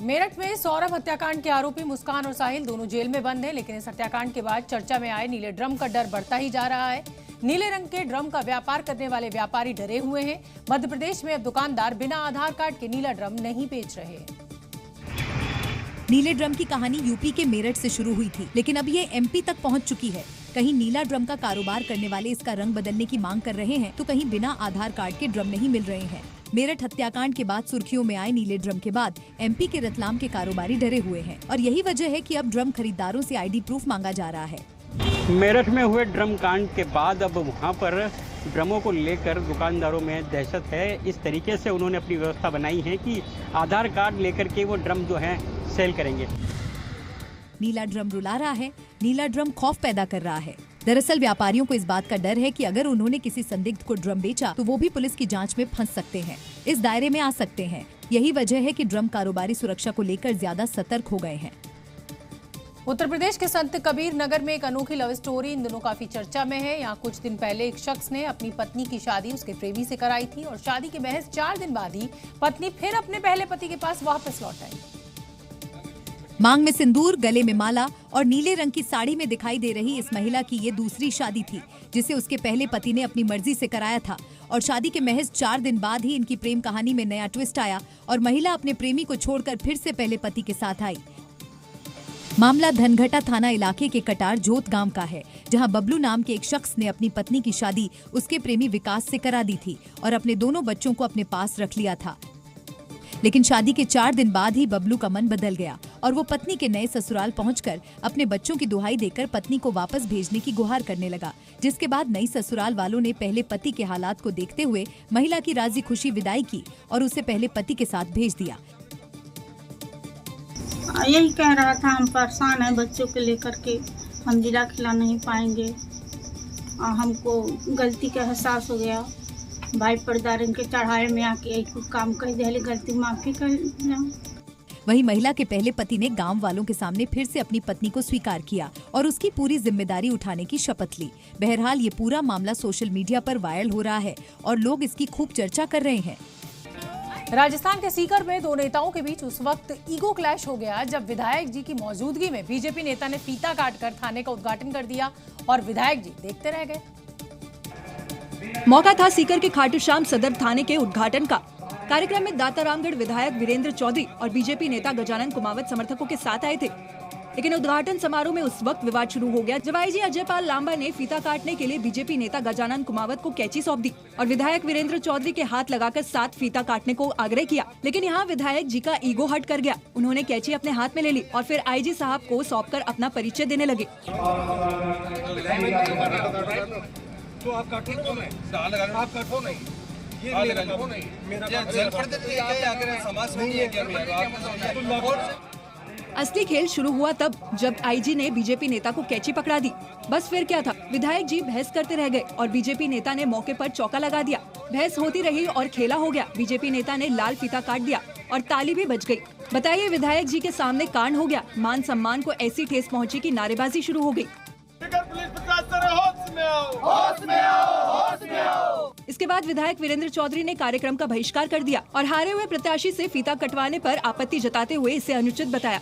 मेरठ में सौरभ हत्याकांड के आरोपी मुस्कान और साहिल दोनों जेल में बंद हैं, लेकिन इस हत्याकांड के बाद चर्चा में आए नीले ड्रम का डर बढ़ता ही जा रहा है। नीले रंग के ड्रम का व्यापार करने वाले व्यापारी डरे हुए हैं। मध्य प्रदेश में अब दुकानदार बिना आधार कार्ड के नीला ड्रम नहीं बेच रहे। नीले ड्रम की कहानी यूपी के मेरठ से शुरू हुई थी, लेकिन अब ये एमपी तक पहुंच चुकी है। कहीं नीला ड्रम का कारोबार करने वाले इसका रंग बदलने की मांग कर रहे हैं, तो कहीं बिना आधार कार्ड के ड्रम नहीं मिल रहे हैं। मेरठ हत्याकांड के बाद सुर्खियों में आए नीले ड्रम के बाद एमपी के रतलाम के कारोबारी डरे हुए हैं और यही वजह है कि अब ड्रम खरीदारों से आईडी प्रूफ मांगा जा रहा है। मेरठ में हुए ड्रम कांड के बाद अब वहां पर ड्रमों को लेकर दुकानदारों में दहशत है। इस तरीके से उन्होंने अपनी व्यवस्था बनाई है कि आधार कार्ड लेकर के वो ड्रम जो है सेल करेंगे। नीला ड्रम रुला रहा है, नीला ड्रम खौफ पैदा कर रहा है। दरअसल व्यापारियों को इस बात का डर है कि अगर उन्होंने किसी संदिग्ध को ड्रम बेचा तो वो भी पुलिस की जांच में फंस सकते हैं, इस दायरे में आ सकते हैं। यही वजह है कि ड्रम कारोबारी सुरक्षा को लेकर ज्यादा सतर्क हो गए हैं। उत्तर प्रदेश के संत कबीर नगर में एक अनोखी लव स्टोरी इन दिनों काफी चर्चा में है। यहाँ कुछ दिन पहले एक शख्स ने अपनी पत्नी की शादी उसके प्रेमी से कराई थी और शादी के महज 4 दिन बाद ही पत्नी फिर अपने पहले पति के पास वापस लौट आई। मांग में सिंदूर, गले में माला और नीले रंग की साड़ी में दिखाई दे रही इस महिला की ये दूसरी शादी थी, जिसे उसके पहले पति ने अपनी मर्जी से कराया था। और शादी के महज 4 दिन बाद ही इनकी प्रेम कहानी में नया ट्विस्ट आया और महिला अपने प्रेमी को छोड़कर फिर से पहले पति के साथ आई। मामला धनघटा थाना इलाके के कटार जोत गांव का है, जहां बबलू नाम के एक शख्स ने अपनी पत्नी की शादी उसके प्रेमी विकास से करा दी थी और अपने दोनों बच्चों को अपने पास रख लिया था। लेकिन शादी के 4 दिन बाद ही बबलू का मन बदल गया और वो पत्नी के नए ससुराल पहुंचकर अपने बच्चों की दुहाई देकर पत्नी को वापस भेजने की गुहार करने लगा, जिसके बाद नई ससुराल वालों ने पहले पति के हालात को देखते हुए महिला की राजी खुशी विदाई की और उसे पहले पति के साथ भेज दिया। यही कह रहा था, हम परेशान हैं बच्चों के लेकर के, हम जिला खिला नहीं पाएंगे और हमको गलती का एहसास हो गया। भाई पर्दार इनके चढ़ाए में आके एक काम कर दे, गलती माफी कर जाऊं। वहीं महिला के पहले पति ने गांव वालों के सामने फिर से अपनी पत्नी को स्वीकार किया और उसकी पूरी जिम्मेदारी उठाने की शपथ ली। बहरहाल ये पूरा मामला सोशल मीडिया पर वायरल हो रहा है और लोग इसकी खूब चर्चा कर रहे हैं। राजस्थान के सीकर में दो नेताओं के बीच उस वक्त ईगो क्लैश हो गया जब विधायक जी की मौजूदगी में बीजेपी नेता ने फीता काटकर थाने का उद्घाटन कर दिया और विधायक जी देखते रह गए। मौका था सीकर के खाटू श्याम सदर थाने के उद्घाटन का। कार्यक्रम में दाता रामगढ़ विधायक वीरेंद्र चौधरी और बीजेपी नेता गजानन कुमावत समर्थकों के साथ आए थे, लेकिन उद्घाटन समारोह में उस वक्त विवाद शुरू हो गया जब आईजी अजय पाल लांबा ने फीता काटने के लिए बीजेपी नेता गजानन कुमावत को कैंची सौंप दी और विधायक वीरेंद्र चौधरी के हाथ लगाकर साथ फीता काटने को आग्रह किया। लेकिन यहाँ विधायक जी का ईगो हट कर गया, उन्होंने कैंची अपने हाथ में ले ली और फिर आईजी साहब को सौंपकर अपना परिचय देने लगे। तो आप काटो नहीं, आप काटो नहीं, ये नहीं, मेरा समाज नहीं है क्या? असली खेल शुरू हुआ तब जब आईजी ने बीजेपी नेता को कैंची पकड़ा दी। बस फिर क्या था, विधायक जी बहस करते रह गए और बीजेपी नेता ने मौके पर चौका लगा दिया। बहस होती रही और खेला हो गया। बीजेपी नेता ने लाल फीता काट दिया और ताली भी बज गई। बताइए, विधायक जी के सामने कांड हो गया। मान सम्मान को ऐसी ठेस पहुंची कि नारेबाजी शुरू हो गई। इसके बाद विधायक वीरेंद्र चौधरी ने कार्यक्रम का बहिष्कार कर दिया और हारे हुए प्रत्याशी से फीता कटवाने पर आपत्ति जताते हुए इसे अनुचित बताया।